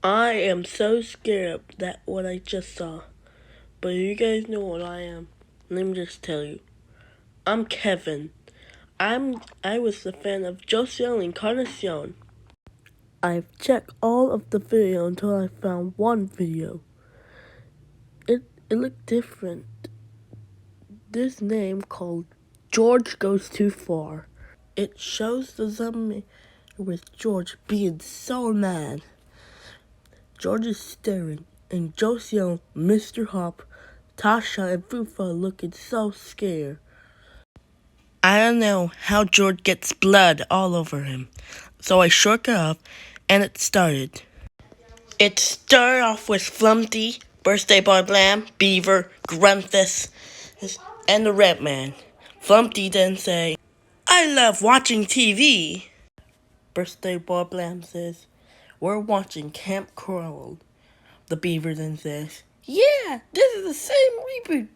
I am so scared of that what I just saw. But you guys know what I am. Let me just tell you. I'm Kevin. I was a fan of Josiel Encarnacion. I've checked all of the video until I found one video. It looked different. This name called George Goes Too Far. It shows the zombie with George being so mad. George is staring, and Josiel, Mr. Hop, Tasha, and Fufa looking so scared. I don't know how George gets blood all over him, so I shook it up, and it started. It started off with Flumpty, Birthday Boy Blam, Beaver, Grunthus, and the Red Man. Flumpty then say, "I love watching TV." Birthday Boy Blam says, "We're watching Camp Coral." The Beaver then says, "Yeah, this is the same reboot."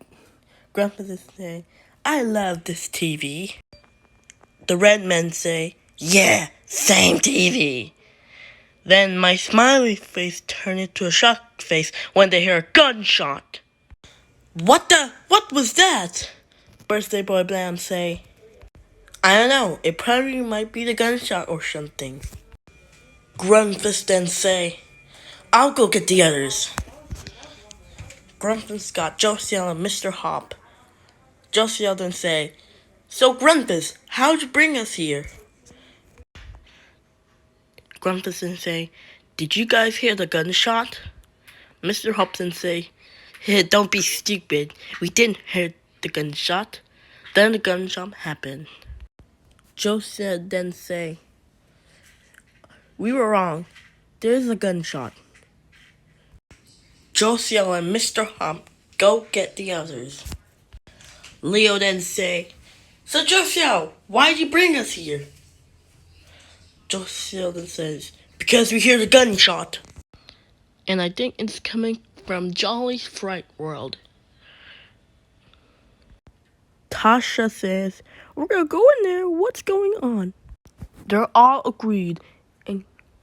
Grandpa say, "I love this TV." The Red Men say, "Yeah, same TV." Then my smiley face turned into a shocked face when they hear a gunshot. What was that?" Birthday Boy Blam say, "I don't know, it probably might be the gunshot or something." Grunfist then say, "I'll go get the others." Grunfist got Josiel and Mr. Hop. Josiel then say, "So Grumpus, how'd you bring us here?" Grumpus then say, "Did you guys hear the gunshot?" Mr. Hopson say, "Hey, don't be stupid. We didn't hear the gunshot." Then the gunshot happened. Josiel then say, "We were wrong. There's a gunshot." Josiel and Mr. Hop go get the others. Leo then say, "So Josiel, why'd you bring us here?" Josiel then says, "Because we hear the gunshot. And I think it's coming from Jolly's Fright World." Tasha says, "We're gonna go in there. What's going on?" They're all agreed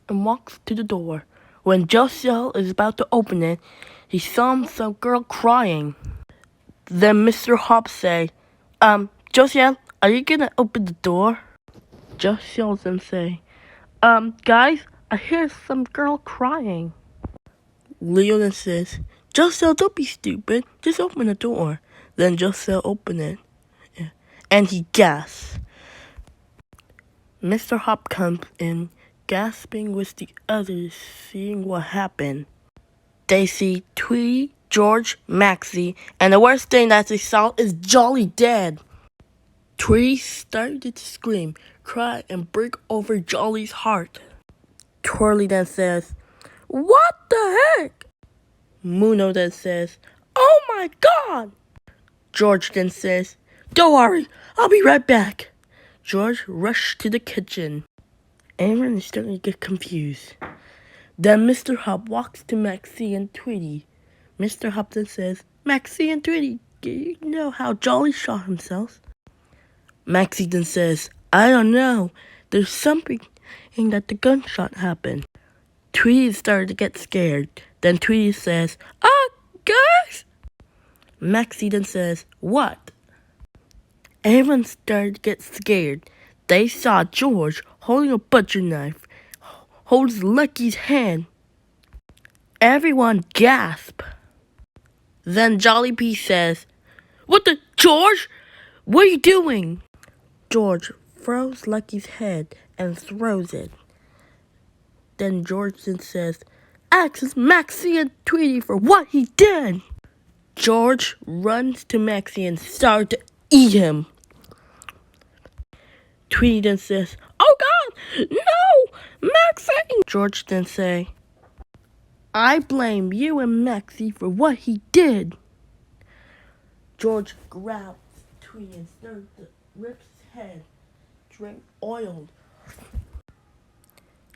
and walks to the door. When Josiel is about to open it, he saw some girl crying. Then Mr. Hop say, "Josiel, are you gonna open the door?" Josiel then say, "Guys, I hear some girl crying." Leo then says, "Josiel, don't be stupid. Just open the door." Then Josiel opened it, and he gasps. Mr. Hop comes in, gasping with the others, seeing what happened. They see Tweety, George, Maxie, and the worst thing that they saw is Jolly dead. Tweety started to scream, cry, and break over Jolly's heart. Twirly then says, "What the heck?" Muno then says, "Oh my God!" George then says, "Don't worry, I'll be right back." George rushed to the kitchen. Everyone is starting to get confused. Then Mr. Hop walks to Maxie and Tweety. Mr. Hop then says, "Maxie and Tweety, do you know how Jolly shot himself?" Maxie then says, "I don't know. There's something that the gunshot happened." Tweety started to get scared. Then Tweety says, Guys!" Maxie then says, "What?" Everyone started to get scared. They saw George holding a butcher knife, holds Lucky's hand. Everyone gasped. Then Jollibee says, "What the, George? What are you doing?" George throws Lucky's head and throws it. Then George then says, "Ask Maxie and Tweety for what he did." George runs to Maxie and starts to eat him. Tweety then says, "Oh God, no, Maxie!" George then say, "I blame you and Maxie for what he did." George grabs Tweety and starts to rip his head, drink oil.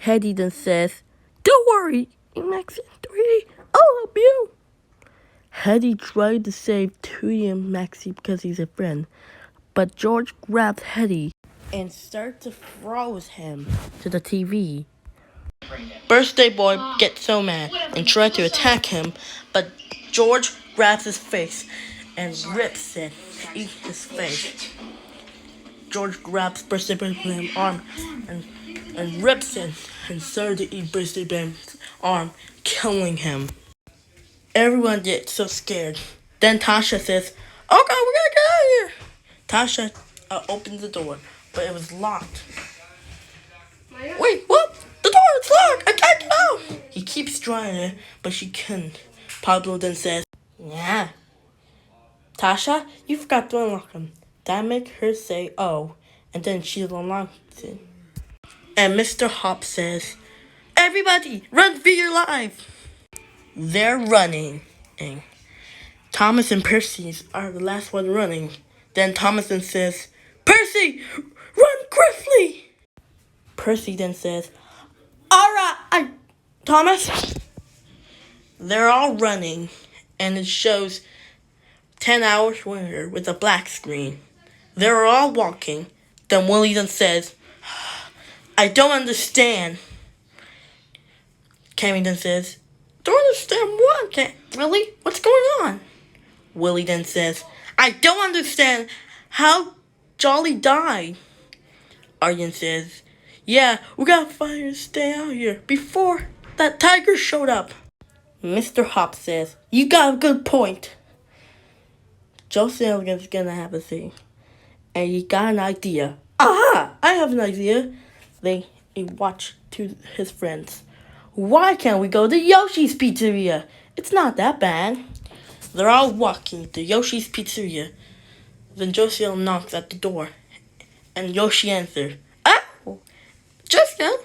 Hetty then says, "Don't worry, Maxie and Tweety, I'll help you." Hetty tried to save Tweety and Maxie because he's a friend, but George grabs Hetty and starts to throw him to the TV. Birthday boy gets so mad and tries to attack him, but George grabs his face and rips it, eats his face. George grabs Birthday Boy's arm and rips it and starts to eat Birthday Boy's arm, killing him. Everyone gets so scared. Then Tasha says, "Oh God, we gotta get out of here!" Tasha opens the door, but it was locked. Wait, what? The door is locked! I can't get out! He keeps trying it, but she couldn't. Pablo then says, "Yeah. Tasha, you forgot to unlock him." That makes her say, "Oh," and then she unlocks it. And Mr. Hop says, "Everybody, run for your life!" They're running. And Thomas and Percy are the last one running. Then Thomas then says, "Percy, run quickly!" Percy then says, "Alright, Thomas." They're all running, and it shows 10 hours later with a black screen. They're all walking. Then Willie then says, "I don't understand." Cammy then says, "Don't understand what? Really? What's going on?" Willie then says, "I don't understand how Jolly died." Arjen says, "Yeah, we gotta find her to stay out here before that tiger showed up." Mr. Hop says, "You got a good point." Joseph is gonna have a thing. And he got an idea. "Aha! I have an idea." He watched to his friends. "Why can't we go to Yoshi's Pizzeria? It's not that bad." They're all walking to Yoshi's Pizzeria. Then Josiel knocks at the door. And Yoshi answers. "Oh, Josiel,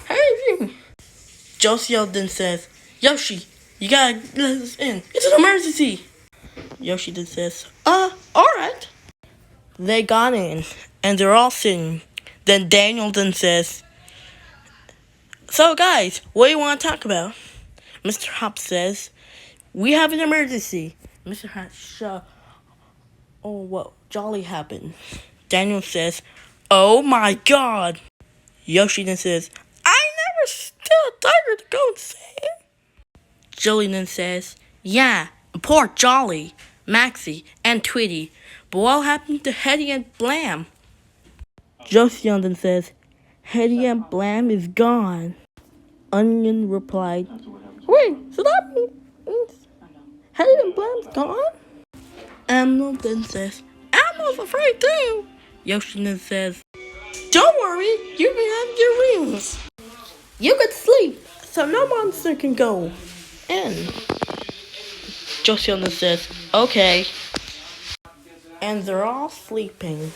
how are you doing?" Josiel then says, "Yoshi, you gotta let us in. It's an emergency." Yoshi then says, alright." They got in, and they're all sitting. Then Daniel then says, "So guys, what do you want to talk about?" Mr. Hop says, "We have an emergency." Mr. Hop what jolly happened? Daniel says, "Oh my God." Yoshi then says, "I never steal a tiger to go insane." Jolly then says, "Yeah, poor Jolly, Maxie, and Tweety. But what happened to Hetty and Blam?" Josiel then says, "Hetty and Blam is gone." Onion replied, "Wait, so that means Hetty and Blam's gone?" Emerald then says, "Emerald's afraid too." Yoshi then says, "Don't worry, you can have your rings. You could sleep, so no monster can go in." Josiel then says, "Okay." And they're all sleeping.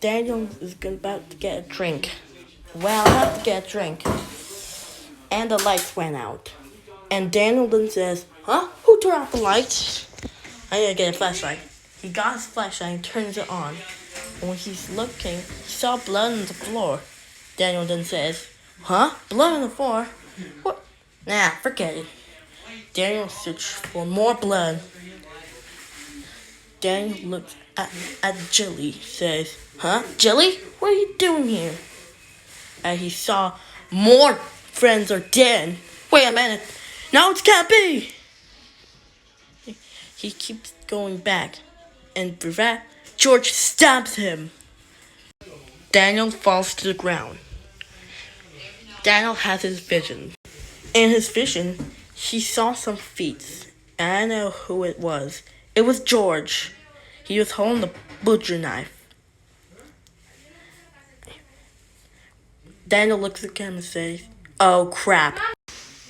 Daniel is about to get a drink. Well, I have to get a drink. And the lights went out. And Daniel then says, "Huh? Who turned off the lights?" "I gotta get a flashlight." He got his flashlight and turns it on. And when he's looking, he saw blood on the floor. Daniel then says, "Huh? Blood on the floor? What? Nah, forget it." Daniel searched for more blood. Daniel looks at Jilly, says, "Huh? Jilly? What are you doing here?" And he saw more friends are dead. "Wait a minute. No, it can't be." He keeps going back. And for that, George stabs him. Daniel falls to the ground. Daniel has his vision. In his vision, he saw some feet. And I know who it was. It was George. He was holding the butcher knife. Daniel looks at him and says, "Oh crap."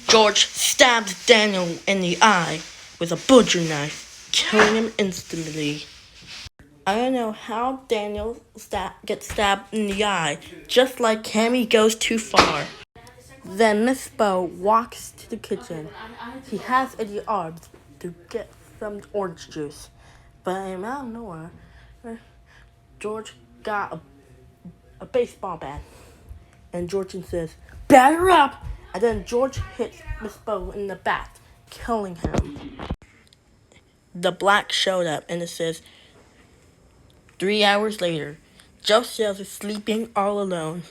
George stabs Daniel in the eye with a butcher knife, killing him instantly. I don't know how Daniel gets stabbed in the eye, just like Cammy goes too far. Then Miss Bo walks to the kitchen. He has in the arms to get some orange juice. But out of nowhere, George got a baseball bat. And George says, "Batter up!" And then George hits Miss Bo in the back, killing him. The black showed up and it says, 3 hours later, Josiel is sleeping all alone.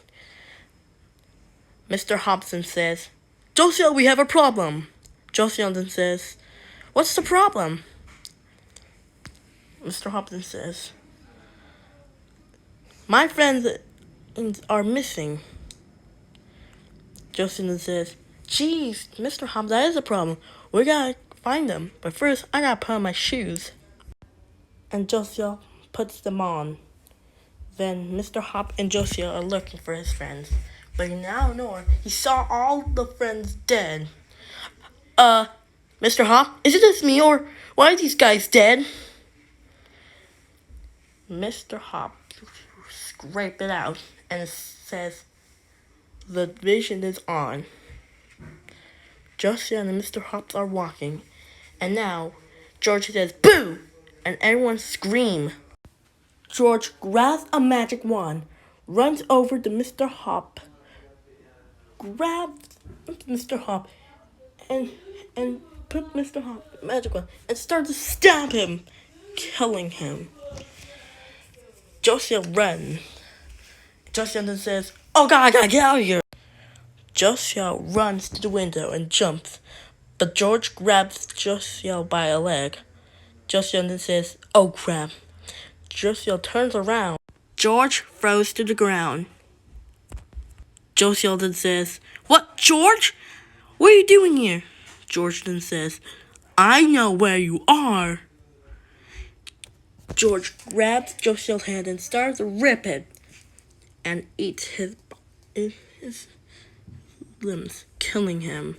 Mr. Hobson says, Josiel, we have a problem. Josiel then says, what's the problem? Mr. Hobson says, my friends are missing. Josiel then says, geez, Mr. Hobson, that is a problem. We gotta find them. But first, I gotta put on my shoes. And Josiel puts them on. Then Mr. Hop and Josiel are looking for his friends. But now Nor, he saw all the friends dead. Mr. Hop, is it just me or why are these guys dead? Mr. Hop scraped it out and says, the vision is on. Josiel and Mr. Hops are walking. And now, George says, boo! And everyone scream. George grabs a magic wand, runs over to Mr. Hop, grabs Mr. Hop, and put Mr. Hop in the magic wand and starts to stab him, killing him. Josiel runs. Josiel then says, oh God, I gotta get out of here. Josiel runs to the window and jumps, but George grabs Josiel by a leg. Josiel then says, oh crap. Josiel turns around. George throws to the ground. Josiel then says, what, George? What are you doing here? George then says, I know where you are. George grabs Josiel's hand and starts to rip it and eats his limbs, killing him.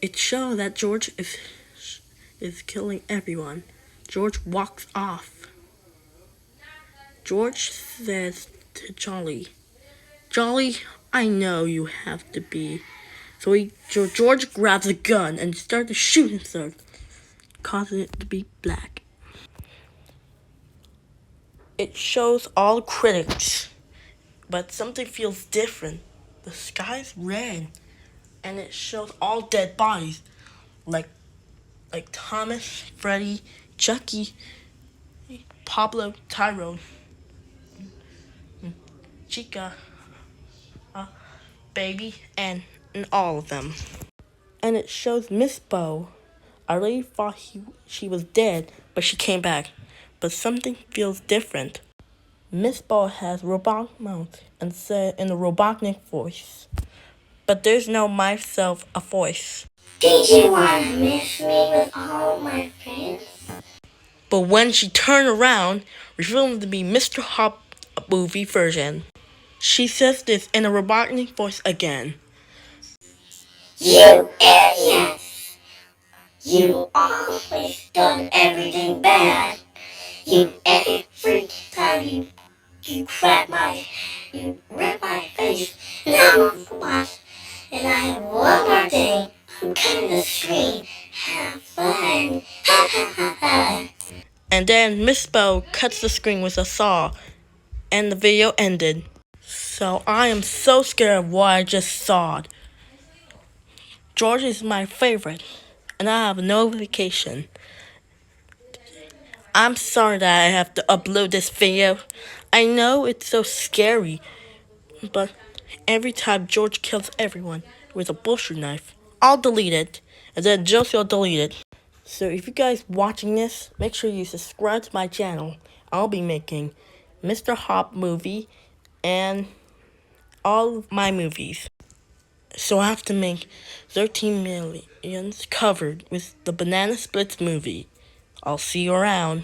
It shows that George is killing everyone. George walks off. George says to Jolly, Jolly, I know you have to be. So George grabs a gun and starts to shoot himself, causing it to be black. It shows all critics, but something feels different. The sky's red, and it shows all dead bodies, like Thomas, Freddy, Chucky, Pablo, Tyrone, Chica, Baby, and all of them. And it shows Miss Bo. I really thought she was dead, but she came back. But something feels different. Miss Bo has robotic mouth and said in a robotic voice. But there's no myself a voice. Did you want to miss me with all my friends? But when she turned around, revealed to be Mr. Hop movie version. She says this in a robotic voice again. You idiots! You always done everything bad. You every time you rip my face, and I'm off the box. And I have one more thing. I'm cutting the screen. Have fun. Ha ha ha ha. And then Miss Bo cuts the screen with a saw, and the video ended. So I am so scared of what I just saw. George is my favorite, and I have no vacation. I'm sorry that I have to upload this video. I know it's so scary, but every time George kills everyone with a butcher knife, I'll delete it, and then Josie will delete it. So if you guys watching this, make sure you subscribe to my channel. I'll be making Mr. Hop movie and all of my movies. So I have to make 13 million covered with the Banana Splits movie. I'll see you around.